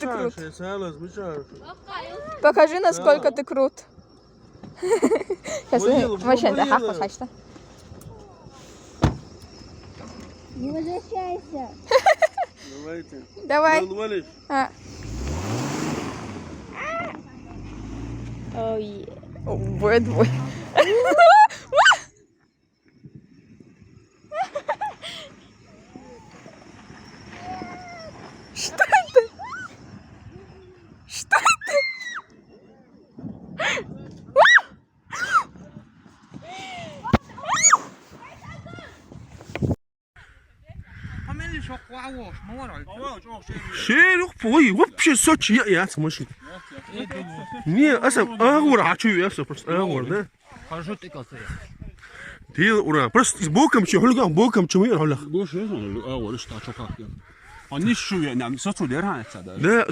Ты крут. Чаши. Покажи, насколько ты крут. Сейчас вообще да, хахва. Не возвращайся. Давайте. Давай. Валишь? Ой. О, бэд бой. Что это? Что это? شيل اخوي وبشي سوتش يا ماشي не асап агур ачу асап просто агур да Хорошо тыкался я. ты ура просто боком чи хулган боком чи мир хула Больше я знаю, а вот что как я. Он не шуя, нам соту дерганца да. да